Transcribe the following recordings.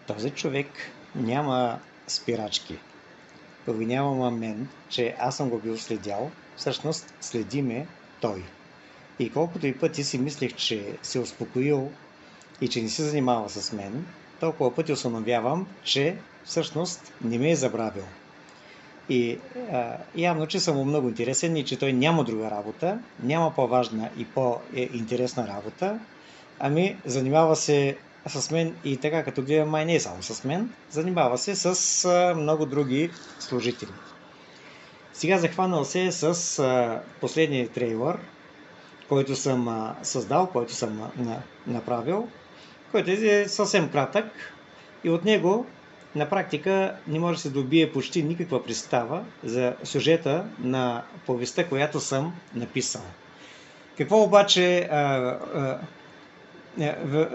Този човек няма спирачки. Обвинява мен, че аз съм го бил следял, всъщност следи ме той. И колкото и пъти си мислех, че се успокоил и че не се занимава с мен, толкова пъти установявам, че всъщност не ме е забравил. И явно, че съм му много интересен и че той няма друга работа, няма по-важна и по-интересна работа, ами занимава се с мен и така, като гледам, май не е само с мен, занимава се с много други служители. Сега захванал се с последния трейлър, който съм създал, който съм направил, който е съвсем кратък и от него на практика не може да се добие почти никаква представа за сюжета на повестта, която съм написал. Какво обаче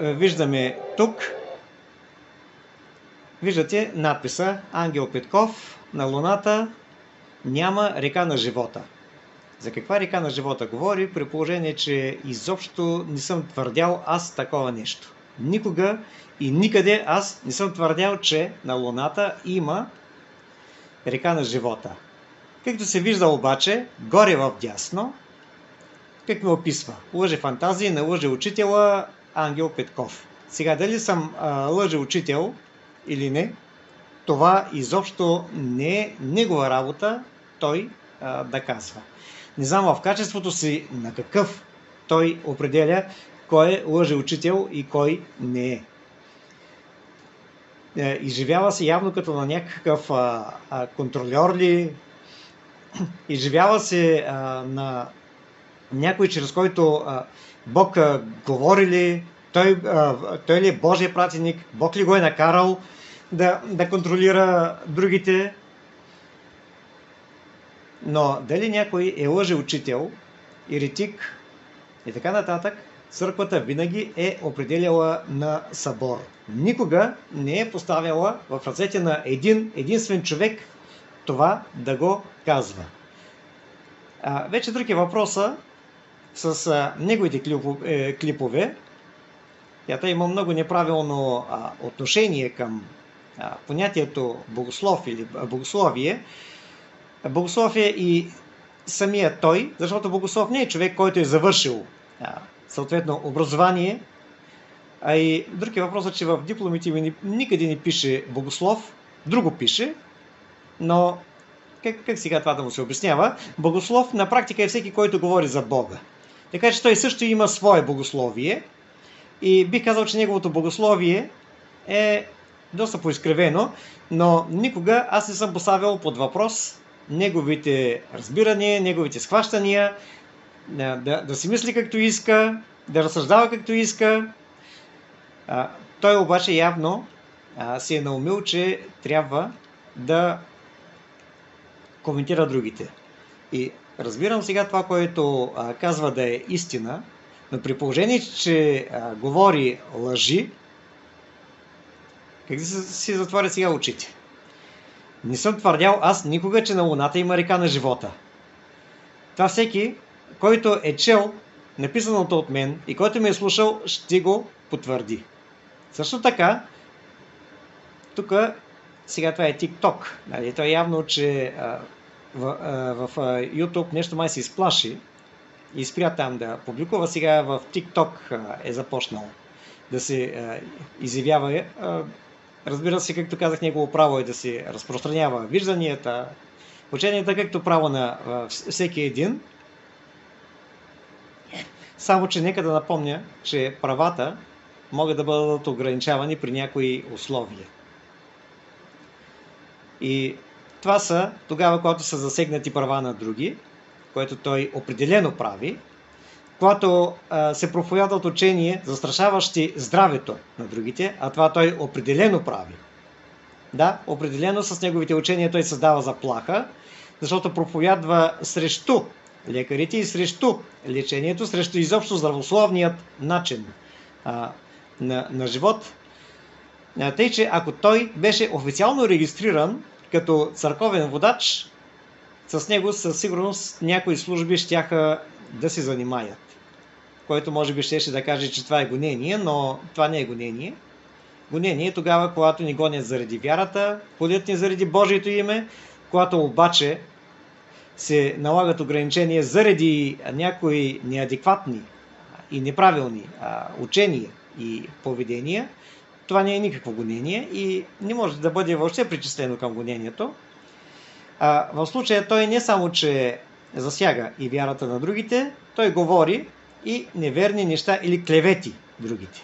виждаме тук? Виждате надписа Ангел Петков на Луната няма река на живота. За каква река на живота говори, при положение, че изобщо не съм твърдял аз такова нещо. Никога и никъде аз не съм твърдял, че на Луната има река на живота. Както се вижда обаче, горе в дясно, как ме описва? Лъже фантазии на лъже учителя Ангел Петков. Сега, дали съм лъже учител или не, това изобщо не е негова работа той да казва. Не знам в качеството си на какъв той определя кой е лъжеучител и кой не е. Изживява се явно като на някакъв контрольор ли, изживява се на някой, чрез който Бог говори ли, той ли е Божия пратеник, Бог ли го е накарал да контролира другите. Но дали някой е лъжеучител, еретик и така нататък, църквата винаги е определяла на събор. Никога не е поставяла в ръцете на единствен човек това да го казва. Вече друг е въпроса с неговите клипове. Тя има много неправилно отношение към понятието богослов или богословие. Богослов е и самия той, защото богослов не е човек, който е завършил съответно образование, а и друг е въпросът, че в дипломите ми никъде не пише богослов, друго пише, но как сега това да му се обяснява? Богослов на практика е всеки, който говори за Бога. Така че той също има свое богословие и бих казал, че неговото богословие е доста поизкривено, но никога аз не съм поставил под въпрос неговите разбирания, неговите схващания, да си мисли както иска, да разсъждава както иска. Той обаче явно си е наумил, че трябва да коментира другите. И разбирам сега това, което казва да е истина, но при положение, че говори лъжи, как да си затворя сега очите? Не съм твърдял аз никога, че на Луната има река на живота. Това всеки, който е чел написаното от мен и който ме е слушал, ще го потвърди. Също така, тук, сега това е TikTok. Нали? Това е явно, че в YouTube нещо май се изплаши и спря там да публикува. Сега в TikTok е започнал да се изявява. Разбира се, както казах, негово право е да се разпространява вижданията, ученията, както право на всеки един. Само, че нека да напомня, че правата могат да бъдат ограничавани при някои условия. И това са тогава, когато са засегнати права на други, което той определено прави, когато се проповядват учения, застрашаващи здравето на другите, а това той определено прави. Да, определено с неговите учения той създава заплаха, защото проповядва срещу лекарите и срещу лечението, срещу изобщо здравословният начин на живот. Тъй, че ако той беше официално регистриран като църковен водач, с него със сигурност някои служби щяха да се занимаят. Който може би щеше да каже, че това е гонение, но това не е гонение. гонение е тогава, когато ни гонят заради вярата, гонят ни заради Божието име, когато обаче се налагат ограничения заради някои неадекватни и неправилни учения и поведения, това не е никакво гонение и не може да бъде въобще причислено към гонението. В случая той не само, че засяга и вярата на другите, той говори и неверни неща или клевети другите.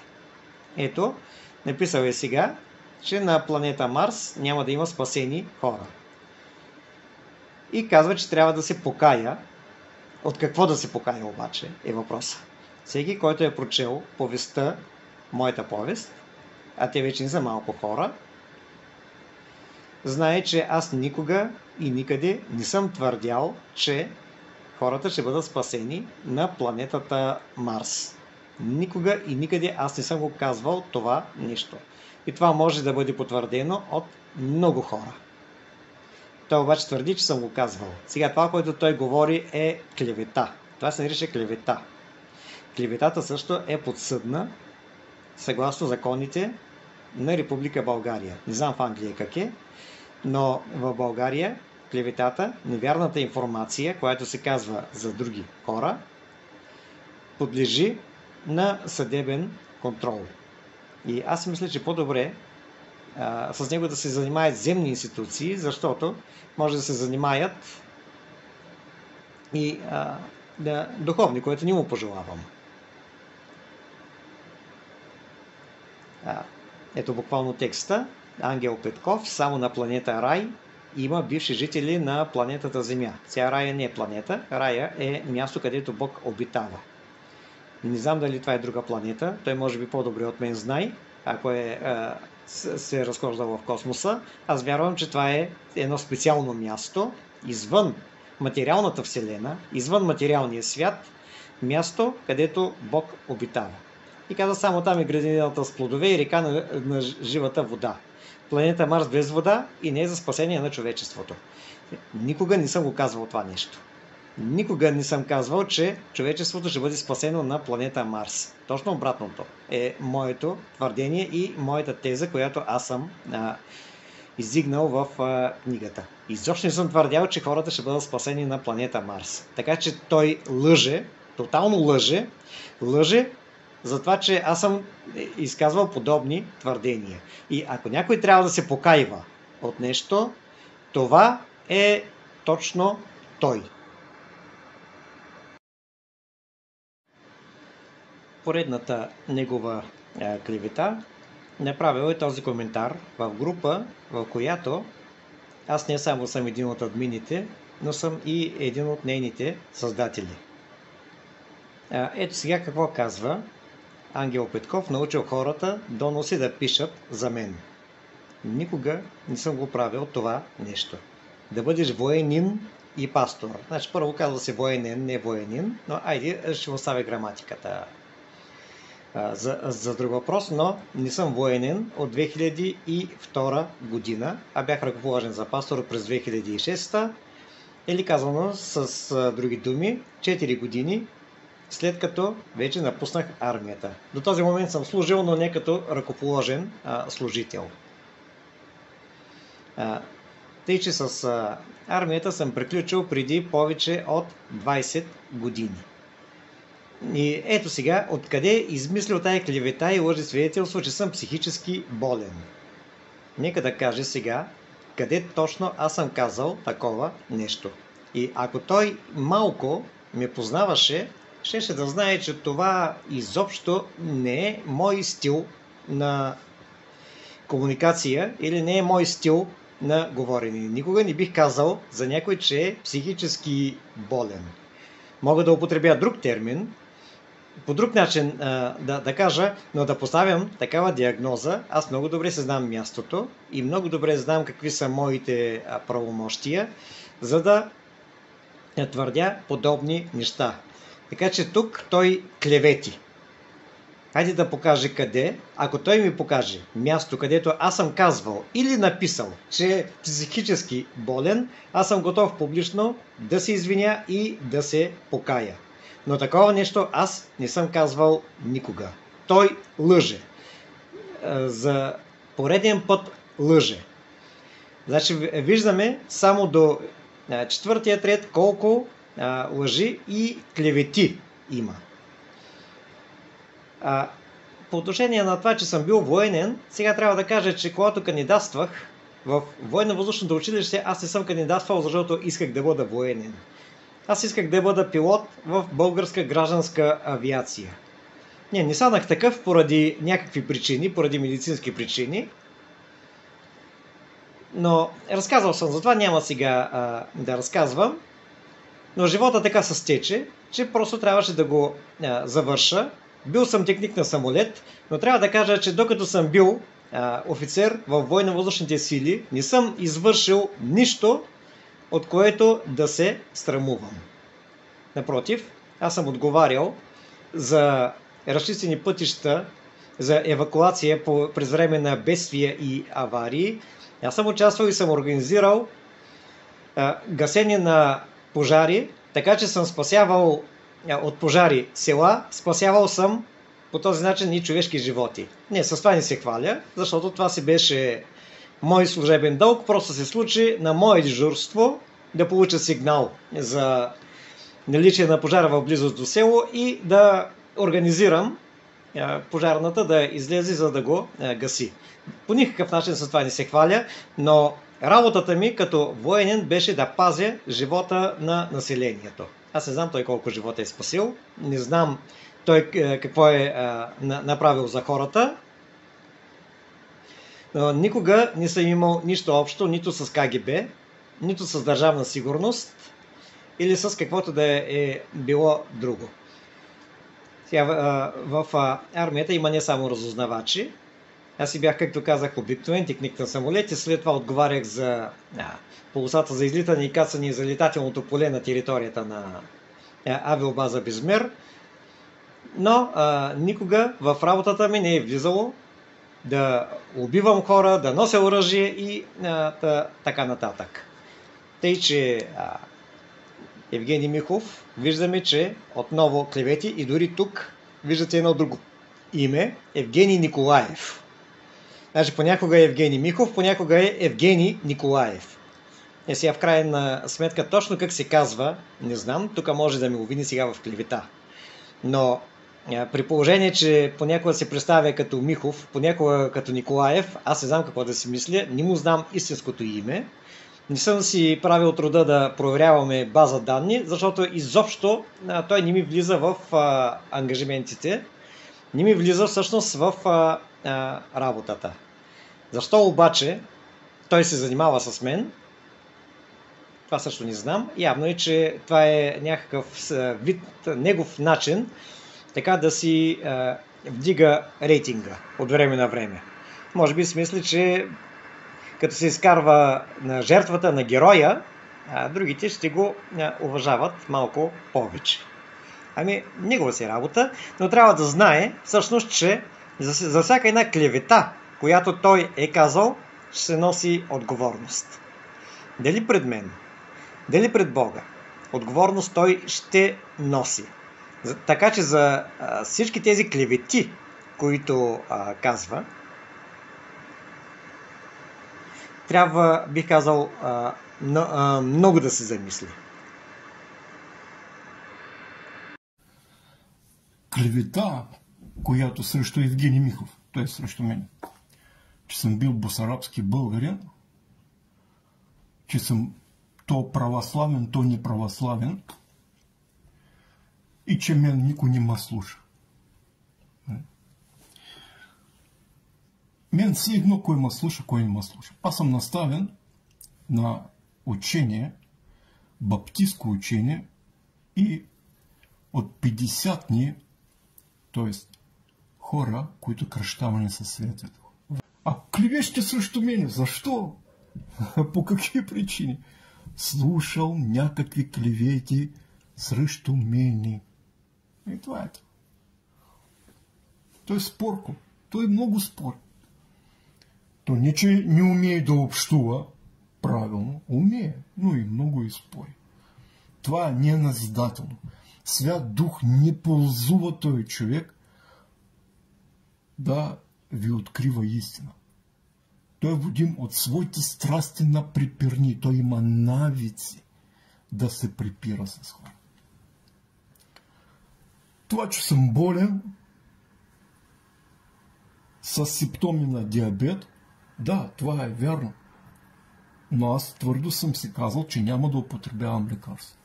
Ето, написал е сега, че на планета Марс няма да има спасени хора. И казва, че трябва да се покая. От какво да се покая обаче е въпроса. Всеки, който е прочел повестта, моята повест, а те вече не са малко хора, знае, че аз никога и никъде не съм твърдял, че хората ще бъдат спасени на планетата Марс. Никога и никъде аз не съм го казвал това нещо. И това може да бъде потвърдено от много хора. Той обаче твърди, че съм го казвал. Сега това, което той говори, е клевета. Това се нарича клевета. Клеветата също е подсъдна съгласно законите на Република България. Не знам в Англия как е, но в България клеветата, невярната информация, която се казва за други хора, подлежи на съдебен контрол. И аз мисля, че по-добре с него да се занимаят земни институции, защото може да се занимаят и духовни, което не му пожелавам. Ето буквално текста. Ангел Петков, само на планета Рай има бивши жители на планетата Земя. Сега Рая не е планета, Рая е място, където Бог обитава. Не знам дали това е друга планета, той може би по-добре от мен знае, ако се е разхождал в космоса. Аз вярвам, че това е едно специално място, извън материалната вселена, извън материалния свят, място, където Бог обитава. И каза, само там е градината с плодове и река на живата вода. Планета Марс без вода и не е за спасение на човечеството. Никога не съм го казвал това нещо. Никога не съм казвал, че човечеството ще бъде спасено на планета Марс. Точно обратното е моето твърдение и моята теза, която аз съм издигнал в книгата. Изобщо не съм твърдял, че хората ще бъдат спасени на планета Марс. Така че той лъже, тотално лъже за това, че аз съм изказвал подобни твърдения. И ако някой трябва да се покайва от нещо, това е точно той. Поредната негова клевета направил е този коментар в група, в която аз не само съм един от админите, но съм и един от нейните създатели. Ето сега какво казва Ангел Петков, научил хората доноси да пишат за мен. Никога не съм го правил това нещо. Да бъдеш военин и пастор. Значи първо казва се военен, не военин, но айде ще оставя граматиката за друг въпрос, но не съм военен от 2002 година, а бях ръководен за пастор през 2006, или казано с други думи, 4 години след като вече напуснах армията. До този момент съм служил, но не като ръкоположен служител. Тъй, че с армията съм приключил преди повече от 20 години. И ето сега, откъде измислил тая клевета и лъжи свидетелство, че съм психически болен. Нека да каже сега, къде точно аз съм казал такова нещо. И ако той малко ме познаваше, щеше да знае, че това изобщо не е мой стил на комуникация или не е мой стил на говорене. Никога не бих казал за някой, че е психически болен. Мога да употребя друг термин, по друг начин да кажа, но да поставям такава диагноза, аз много добре се знам мястото и много добре знам какви са моите правомощия, за да твърдя подобни неща. Така че тук той клевети. Хайде да покаже къде. Ако той ми покаже място, където аз съм казвал или написал, че е психически болен, аз съм готов публично да се извиня и да се покая. Но такова нещо аз не съм казвал никога. Той лъже. за пореден път лъже. Значи виждаме само до четвъртият ред колко лъжи и клевети има. По отношение на това, че съм бил военен, сега трябва да кажа, че когато кандидатствах в военно-въздушното училище, аз не съм кандидатствал, защото исках да бъда военен. Аз исках да бъда пилот в българска гражданска авиация. Не станах такъв поради някакви причини, поради медицински причини. Но разказал съм, затова няма сега да разказвам. Но живота така се стече, че просто трябваше да го завърша. Бил съм техник на самолет, но трябва да кажа, че докато съм бил офицер в военно-въздушните сили, не съм извършил нищо, от което да се срамувам. Напротив, аз съм отговарял за разчистени пътища, за евакуация през време на бедствия и аварии. Аз съм участвал и съм организирал гасене на пожари, така че съм спасявал от пожари села, спасявал съм по този начин и човешки животи. Не, с това не се хваля, защото това си беше мой служебен дълг, просто се случи на мое дежурство да получа сигнал за наличие на пожара в близост до село и да организирам пожарната да излезе, за да го гаси. По никакъв начин с това не се хваля, но работата ми като военен беше да пазя живота на населението. Аз не знам той колко живота е спасил, не знам той какво е направил за хората, но никога не съм имал нищо общо нито с КГБ, нито с държавна сигурност или с каквото да е било друго. Сега, в армията има не само разузнавачи. Аз си бях, както казах, обикновен техник на самолет и след това отговарях за полосата за излитане и кацане и за летателното поле на територията на авиобаза Безмер. Но никога в работата ми не е влизало да убивам хора, да нося оръжие и така нататък. Тъй, че Евгений Михов, виждаме, че отново клевети и дори тук виждате едно друго име, Евгений Николаев. Значи понякога е Евгений Михов, понякога е Евгений Николаев. Сега в крайна сметка точно как се казва, не знам, тук може да ме обвини сега в клевета. Но при положение, че понякога се представя като Михов, понякога като Николаев, аз не знам какво да си мисля, не му знам истинското име. Не съм си правил труда да проверяваме база данни, защото изобщо той не ми влиза в ангажиментите, не ми влиза всъщност в работата. Защо обаче той се занимава с мен? Това също не знам. Явно е, че това е някакъв вид, негов начин, така да си вдига рейтинга от време на време. Може би си мисли, че като се изкарва на жертвата на героя, другите ще го уважават малко повече. Ами, негова си работа, но трябва да знае всъщност, че за всяка една клевета, която той е казал, ще се носи отговорност. Дали пред мен, дали пред Бога, отговорност той ще носи. Така че за всички тези клевети, които казва, трябва, бих казал, много да се замисли. Клевета, която срещу Евгений Михов, т.е. срещу мен, че съм бил босарабски българин, че съм то православен, то неправославен и че мен никой не ме слуша. Мен все едно кой ме слуша, кой не ме слуша. Аз съм наставен на учение, баптистско учение и от 50 дни, т.е. хора, които кръщавани със Святия Дух. А клевещите срещу мене, защо? По какви причини? Слушал някакви клевети срещу мене. И това е това. Той е спорко. Той е много спор. То не, че не умее да общува правилно, умее, но и много изпори. Това не е назидателно. Свят Дух не ползува този човек да ви открива истина. Той е водим от своите страсти на припирни. Той има навици да се припира с хора. Това, че съм болен с симптоми на диабет, да, това е вярно. Но аз твърдо съм си казал, че няма да употребявам лекарства.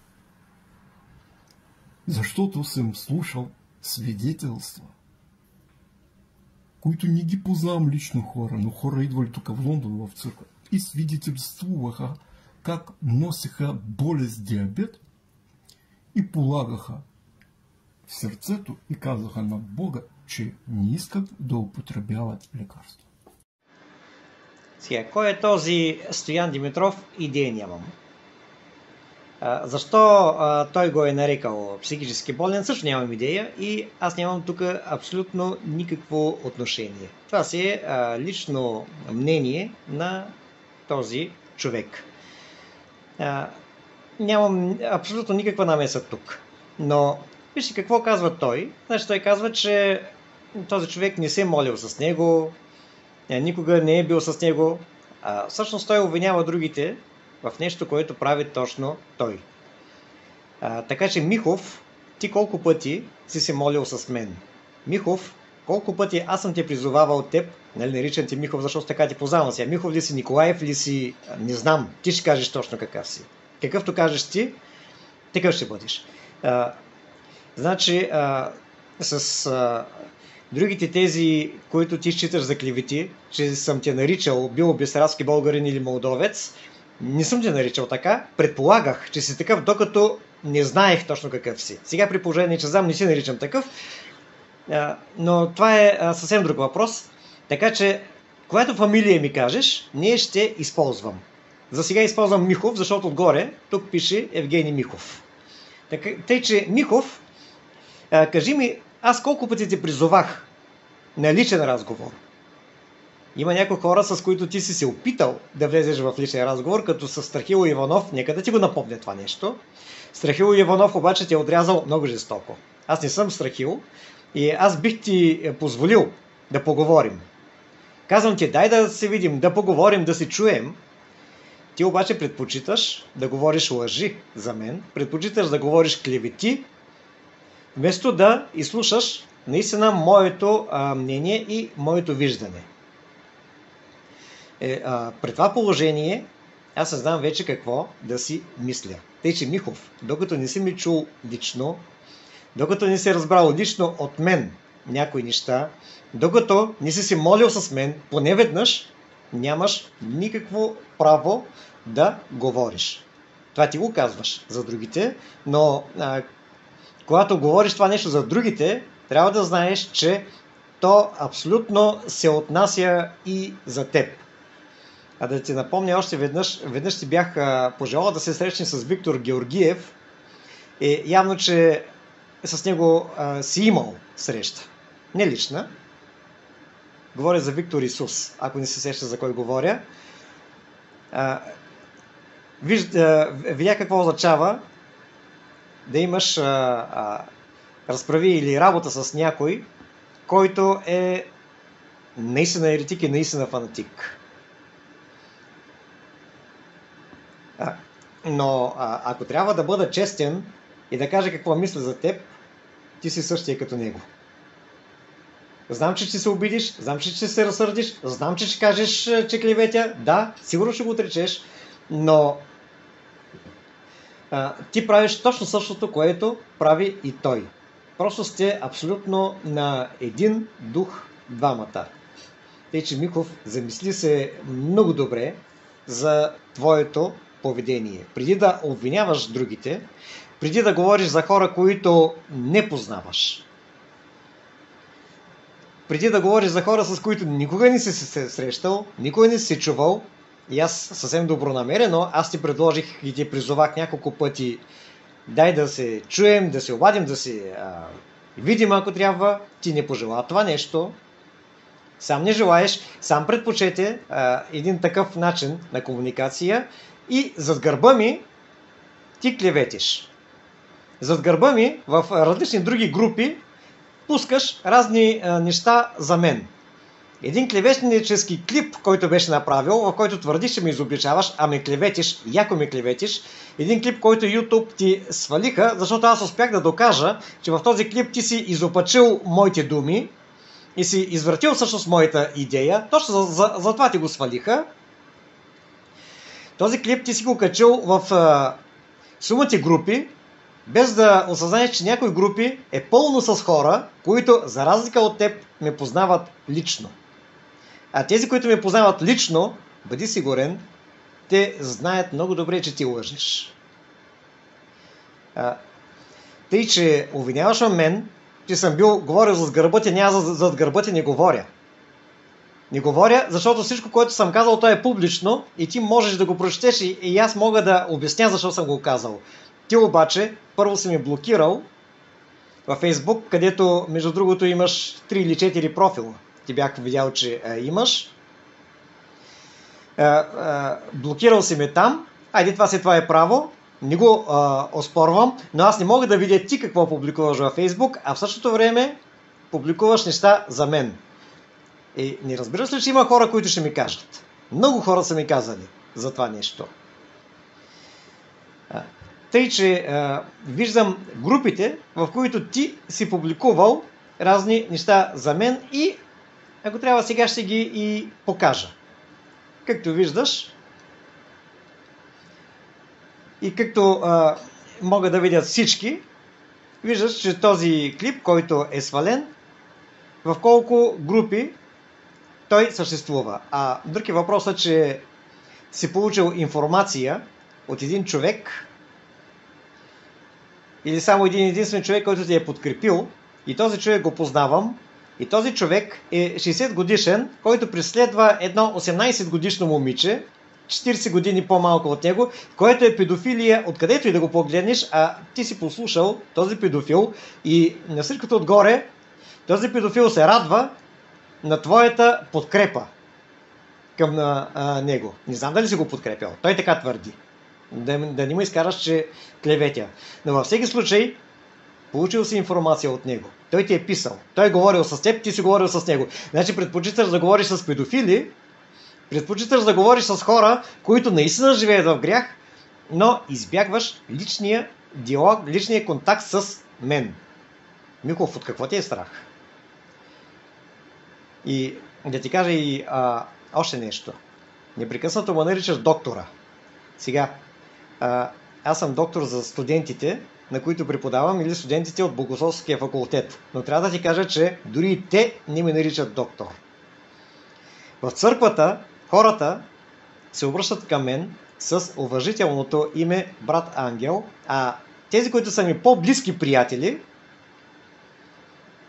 Защото съм слушал свидетелства, които не ги познавам лично хора, но хора идвали тук в Лондон, в църква, и свидетелствуваха как носиха болест диабет и полагаха в сърцето и казаха на Бога, че не искат да употребяват лекарства. Сега, кой е този Стоян Димитров? Идея нямам. Защо той го е нарекал психически болен, също нямам идея и аз нямам тук абсолютно никакво отношение. Това си е лично мнение на този човек. Нямам абсолютно никаква намеса тук. Но вижте какво казва той. Значи той казва, че този човек не се е молил с него, никога не е бил с него. Всъщност той обвинява другите в нещо, което прави точно той. Така че, Михов, ти колко пъти си се молил с мен? Михов, колко пъти аз съм те призовавал от теб, нали, наричам те Михов, защото така ти познавам сега. Михов ли си, Николаев ли си, не знам. Ти ще кажеш точно какъв си. Какъвто кажеш ти, такъв ще бъдеш. Значи, с другите тези, които ти считаш за клевети, че съм те наричал бил бесарабски българин или молдовец, не съм те наричал така. Предполагах, че си такъв, докато не знаех точно какъв си. Сега при положение, че знам, не си наричам такъв, но това е съвсем друг въпрос. Така че, когато фамилия ми кажеш, ние ще използвам. За сега използвам Михов, защото отгоре тук пише Евгений Михов. Тъй, че Михов, кажи ми, аз колко пъти те призовах на личен разговор? Има някои хора, с които ти си се опитал да влезеш в личен разговор, като с Страхил Иванов, нека да ти го напомня това нещо. Страхил Иванов обаче те е отрязал много жестоко. Аз не съм Страхил и аз бих ти позволил да поговорим. Казвам ти, дай да се видим, да поговорим, да се чуем. Ти обаче предпочиташ да говориш лъжи за мен, предпочиташ да говориш клевети, вместо да изслушаш наистина моето мнение и моето виждане. При това положение аз не знам вече какво да си мисля. Тъй, че Михов, докато не си ми чул лично, докато не си разбрал лично от мен някои неща, докато не си се молил с мен, поне веднъж, нямаш никакво право да говориш. Това ти го казваш за другите, но когато говориш това нещо за другите, трябва да знаеш, че то абсолютно се отнася и за теб. А да ти напомня още веднъж ти бях пожелал да се срещнеш с Виктор Георгиев. Явно, че с него си имал среща. Не лична. Говоря за Виктор Исус, ако не се сеща за кой говоря. Видя какво означава да имаш разправи или работа с някой, който е наистина еретик и наистина фанатик. Но ако трябва да бъда честен и да кажа какво мисля за теб, ти си същия като него. Знам, че ще се обидиш, знам, че ще се разсърдиш, знам, че ще кажеш, че клеветя. Да, сигурно ще го отречеш, но ти правиш точно същото, което прави и той. Просто сте абсолютно на един дух двамата. Тъй, че Михов, замисли се много добре за твоето поведение. Преди да обвиняваш другите, преди да говориш за хора, които не познаваш, преди да говориш за хора, с които никога не си се срещал, никога не си се чувал, и аз съвсем добронамерено, аз ти предложих и ти призовах няколко пъти, дай да се чуем, да се обадим, да се видим, ако трябва. Ти не пожела това нещо, сам не желаеш, сам предпочете един такъв начин на комуникация и зад гърба ми ти клеветиш. Зад гърба ми в различни други групи пускаш разни неща за мен. един клеветнически клип, който беше направил, в който твърдиш, че ме изобличаваш, а ме клеветиш, яко ме клеветиш. Един клип, който YouTube ти свалиха, защото аз успях да докажа, че в този клип ти си изопачил моите думи и си извратил всъщност моята идея. Точно за това ти го свалиха. Този клип ти си го качил в сумати групи, без да осъзнаеш, че някои групи е пълно с хора, които за разлика от теб ме познават лично. А тези, които ме познават лично, бъди сигурен, те знаят много добре, че ти лъжеш. Тъй, че обвиняваш мен, че съм говорил зад гърба ти, няма зад гърба ти не говоря. Не говоря, защото всичко, което съм казал, то е публично и ти можеш да го прочетеш и аз мога да обясня защо съм го казал. Ти обаче първо си ме блокирал във Facebook, където между другото имаш 3 или 4 профила. Ти бях видял, че имаш. Блокирал си ме там. Айде, това си твое право. Не го оспорвам, но аз не мога да видя ти какво публикуваш във Facebook, а в същото време публикуваш неща за мен. И не разбираш ли, че има хора, които ще ми кажат? Много хора са ми казали за това нещо. Тъй, че виждам групите, в които ти си публикувал разни неща за мен и ако трябва сега ще ги и покажа. Както виждаш и както могат да видят всички, виждаш, че този клип, който е свален, в колко групи той съществува. А друг е въпросът, че си получил информация от един човек или само един единствен човек, който ти е подкрепил и този човек го познавам и този човек е 60 годишен, който преследва едно 18 годишно момиче, 40 години по-малко от него, което е педофилия, откъдето и да го погледнеш, а ти си послушал този педофил и на всичкото отгоре този педофил се радва на твоята подкрепа към него. Не знам дали си го подкрепял. Той така твърди. Да не му изкараш, че клеветя. Но във всеки случай, получил си информация от него. Той ти е писал. Той е говорил с теб, ти си говорил с него. Значи предпочиташ да говориш с педофили, предпочиташ да говориш с хора, които наистина живеят в грях, но избягваш личния диалог, личния контакт с мен. Миков, от какво ти е страх? И да ти кажа и още нещо. Непрекъснато ме наричаш доктора. Сега, аз съм доктор за студентите, на които преподавам, или студентите от Богословския факултет. Но трябва да ти кажа, че дори и те не ме наричат доктор. В църквата хората се обръщат към мен с уважителното име брат Ангел, а тези, които са ми по-близки приятели,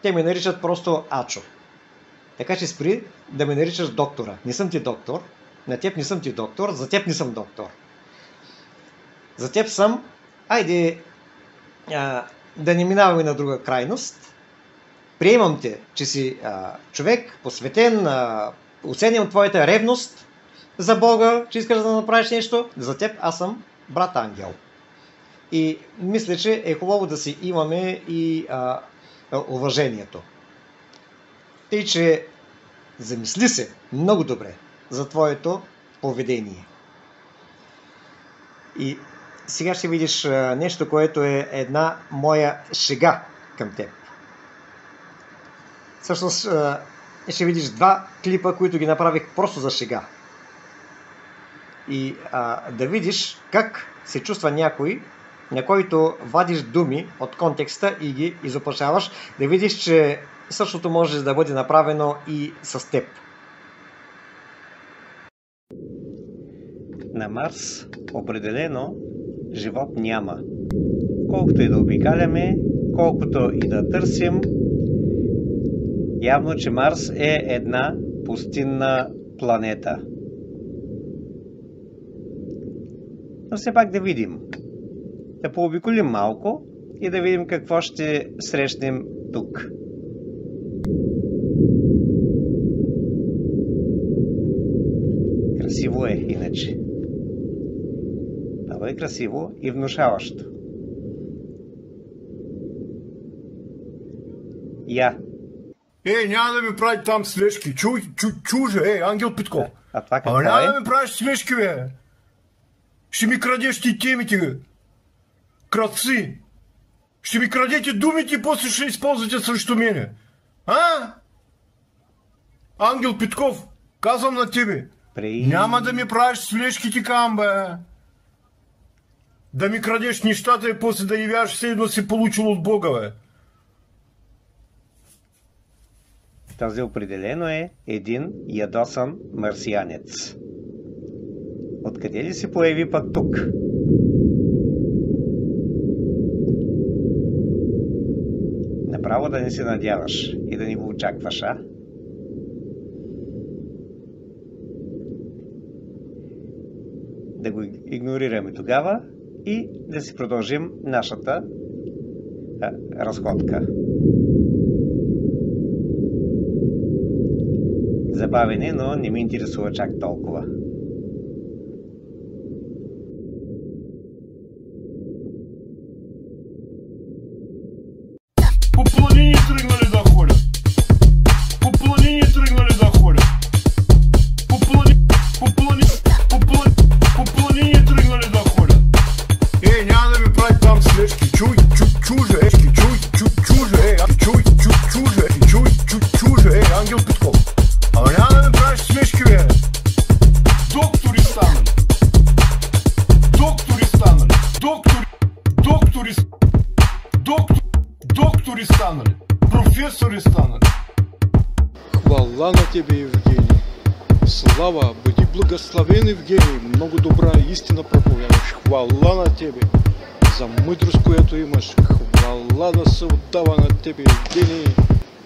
те ме наричат просто Ачо. Така че спри да ме наричаш доктора. Не съм ти доктор, на теб не съм ти доктор, за теб не съм доктор. За теб съм, айде да не минаваме на друга крайност. Приемам те, че си човек, посветен, оценям твоята ревност за Бога, че искаш да направиш нещо. За теб аз съм брат Ангел. И мисля, че е хубаво да си имаме и уважението. Тъй, че замисли се много добре за твоето поведение. И сега ще видиш нещо, което е една моя шега към теб. Всъщност ще видиш 2 клипа, които ги направих просто за шега. И да видиш как се чувства някой, на който вадиш думи от контекста и ги изопачаваш, да видиш, че същото може да бъде направено и с теб. На Марс определено живот няма. Колкото и да обикаляме, колкото и да търсим, явно, че Марс е една пустинна планета. Но все пак да видим. Да пообиколим малко и да видим какво ще срещнем тук. Красиво е, иначе. Това е красиво и внушаващо. Няма да ми прави там слежки. Чуже, Ангел Петков. А това какво няма е? да ми правиш слежки, бе. Ще ми крадеш ти темите, крадци. Ще ми крадете думите и после ще използвате срещу мене. Ангел Петков, казвам на тебе. Няма да ми правиш слежки, ти кам, бе. Да ми крадеш нещата и после да явяваш все едно си получил от Бога, бе. Този определено е един ядосан марсианец. Откъде ли се появи пък тук? Направо да не се надяваш и да не го очакваш, а? Да го игнорираме тогава и да си продължим нашата разходка. Забавене, но не ме интересува чак толкова. По планини тръгнали да ходят. По планини тръгнали да ходят. По планини тръгнали да ходят. Няма да ми прави там слежки. Чуже, Ангел Петков. Няма да ми правиш смешки, бе. Доктори станали. Доктори станали. Професори станали. Хвала на тебе, Евгений. Слава, бъди благословен, Евгений. Много добра истина проповядаш. Хвала на тебе за мъдрост, която имаш. Хвала да се отдава на тебе, Евгений.